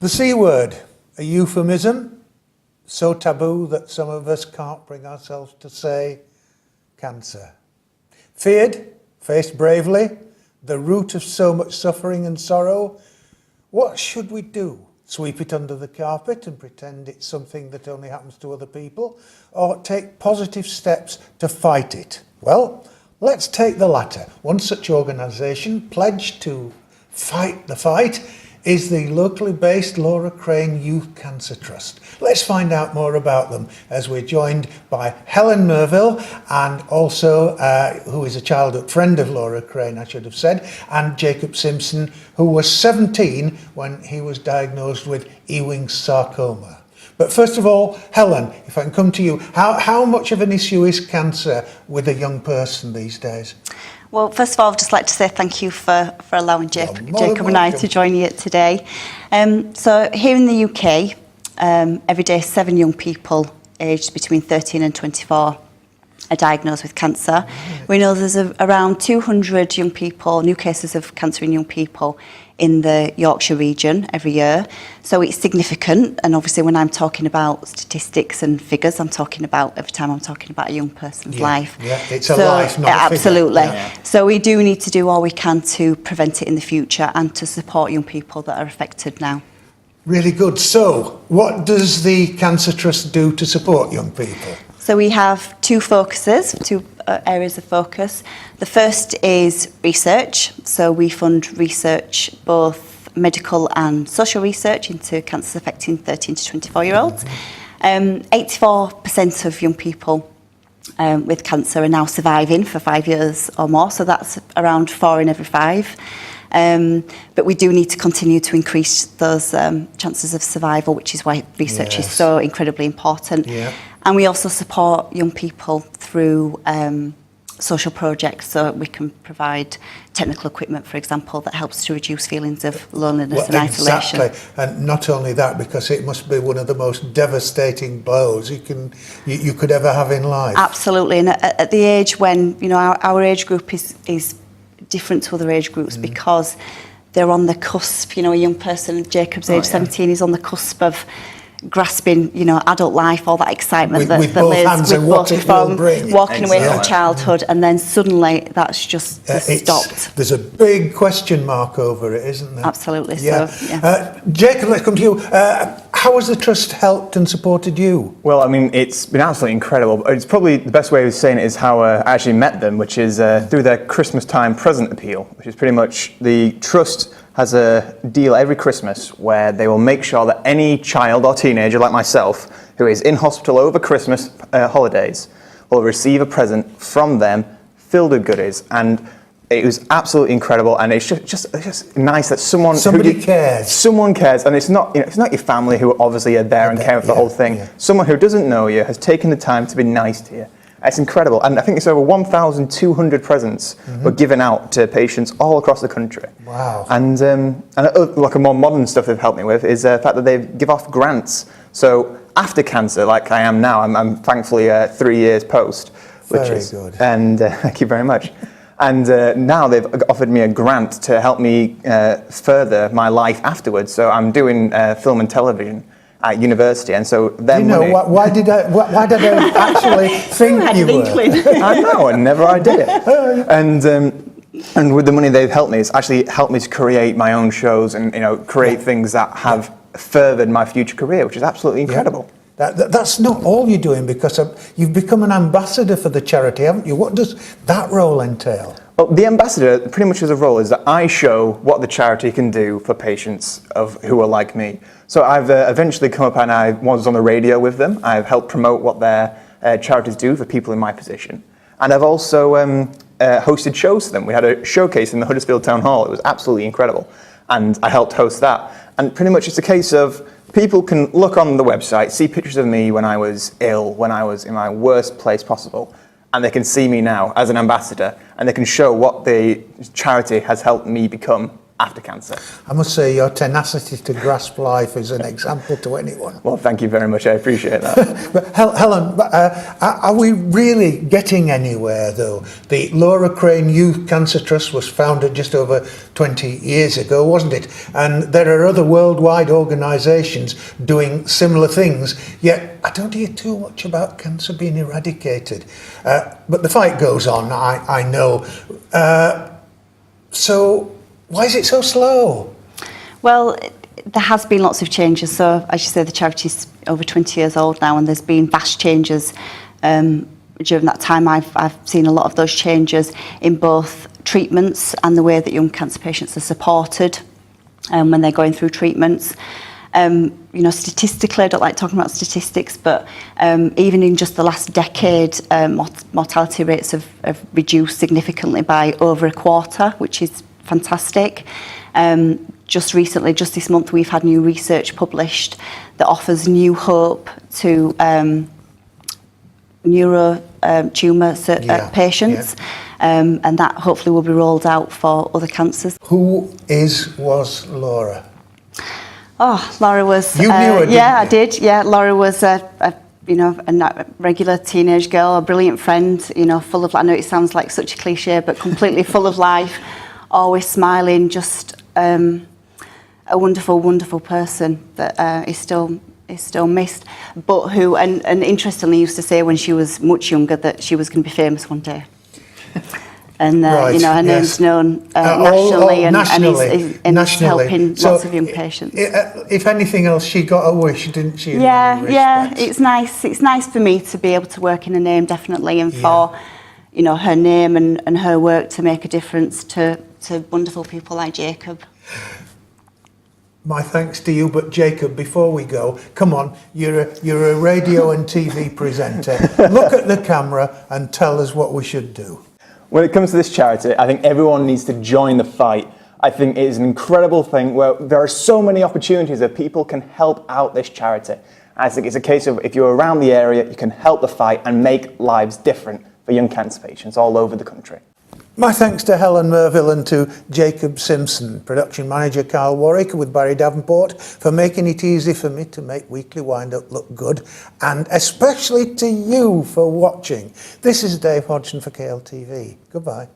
The C word, a euphemism, so taboo that some of us can't bring ourselves to say cancer. Feared, faced bravely, the root of so much suffering and sorrow. What should we do? Sweep it under the carpet and pretend it's something that only happens to other people? Or take positive steps to fight it? Well, let's take the latter. One such organisation pledged to fight the fight is the locally based Laura Crane Youth Cancer Trust. Let's find out more about them as we're joined by Helen Mervill, and also who is a childhood friend of Laura Crane, I should have said, and Jacob Simpson, who was 17 when he was diagnosed with Ewing's sarcoma. But first of all, Helen, if I can come to you, how much of an issue is cancer with a young person these days? Well, first of all, I'd just like to say thank you for allowing Jacob and I to join you today. So here in the UK, every day 7 young people aged between 13 and 24 are diagnosed with cancer. We know there's around 200 young people, new cases of cancer in young people in the Yorkshire region every year. So it's significant, and obviously when I'm talking about statistics and figures, I'm talking about every time I'm talking about a young person's life. Yeah, it's a life, not a figure. Absolutely. Yeah. So we do need to do all we can to prevent it in the future and to support young people that are affected now. Really good. So what does the Cancer Trust do to support young people? So we have two areas of focus. The first is research. So we fund research, both medical and social research, into cancers affecting 13 to 24-year-olds. 84% of young people with cancer are now surviving for 5 years or more. So that's around 4 in every 5. But we do need to continue to increase those chances of survival, which is why research is so incredibly important. Yeah. And we also support young people through social projects, so we can provide technical equipment, for example, that helps to reduce feelings of loneliness and isolation. Exactly, and not only that, because it must be one of the most devastating blows you could ever have in life. Absolutely, and at the age when, you know, our age group is different to other age groups because they're on the cusp. You know, a young person, Jacob's age 17, is on the cusp of grasping, you know, adult life, all that excitement that with both hands and what it will bring. Walking away from childhood, and then suddenly that's just stopped. There's a big question mark over it, isn't there? Absolutely. Yeah. So, yeah. Jacob, let's come to you. How has the Trust helped and supported you? Well, I mean, it's been absolutely incredible. It's probably the best way of saying it is how I actually met them, which is through their Christmas time present appeal, which is pretty much the Trust has a deal every Christmas where they will make sure that any child or teenager like myself who is in hospital over Christmas holidays will receive a present from them filled with goodies. And it was absolutely incredible, and it's just nice that somebody cares. Someone cares, and it's not, you know, it's not your family who obviously are there and care for the whole thing. Yeah. Someone who doesn't know you has taken the time to be nice to you. It's incredible, and I think it's over 1,200 presents were given out to patients all across the country. Wow! And like a more modern stuff they've helped me with is the fact that they give off grants. So after cancer, like I am now, I'm thankfully 3 years post, which is good. And thank you very much. And now they've offered me a grant to help me further my life afterwards. So I'm doing film and television at university, and so then why did I actually think you were? I know, and never I did it. And with the money they've helped me, it's actually helped me to create my own shows and, you know, create things that have furthered my future career, which is absolutely incredible. That's not all you're doing, because you've become an ambassador for the charity, haven't you? What does that role entail? Well, the ambassador pretty much as a role is that I show what the charity can do for patients who are like me. So I've eventually come up and I was on the radio with them. I've helped promote what their charities do for people in my position. And I've also hosted shows for them. We had a showcase in the Huddersfield Town Hall. It was absolutely incredible. And I helped host that. And pretty much it's a case of people can look on the website, see pictures of me when I was ill, when I was in my worst place possible, and they can see me now as an ambassador, and they can show what the charity has helped me become after cancer. I must say your tenacity to grasp life is an example to anyone. Well, thank you very much. I appreciate that. But Helen, are we really getting anywhere though? The Laura Crane Youth Cancer Trust was founded just over 20 years ago, wasn't it? And there are other worldwide organisations doing similar things, yet I don't hear too much about cancer being eradicated. But the fight goes on, I know. So why is it so slow? Well, there has been lots of changes. So, as you say, the charity's over 20 years old now, and there's been vast changes. During that time, I've seen a lot of those changes in both treatments and the way that young cancer patients are supported when they're going through treatments. Statistically, I don't like talking about statistics, but even in just the last decade, mortality rates have reduced significantly by over a quarter, which is fantastic. Just recently, just this month, we've had new research published that offers new hope to tumour patients, and that hopefully will be rolled out for other cancers. Who was Laura? Oh, Laura was... You knew her, didn't you? I did. Yeah, Laura was a regular teenage girl, a brilliant friend, full of... I know it sounds like such a cliche, but completely full of life, always smiling, just a wonderful, wonderful person that is still missed, but who, and interestingly, used to say when she was much younger that she was going to be famous one day. And her name's known nationally, and is helping lots of young patients. If anything else, she got a wish, didn't she? Yeah. It's nice. It's nice for me to be able to work in her name, definitely, and for her name and her work to make a difference to wonderful people like Jacob. My thanks to you, but Jacob, before we go, come on, you're a radio and TV presenter. Look at the camera and tell us what we should do. When it comes to this charity, I think everyone needs to join the fight. I think it is an incredible thing where there are so many opportunities that people can help out this charity. I think it's a case of if you're around the area, you can help the fight and make lives different for young cancer patients all over the country. My thanks to Helen Mervill and to Jacob Simpson, production manager Carl Warwick with Barry Davenport, for making it easy for me to make Weekly Wind-Up look good, and especially to you for watching. This is Dave Hodgson for KLTV. Goodbye.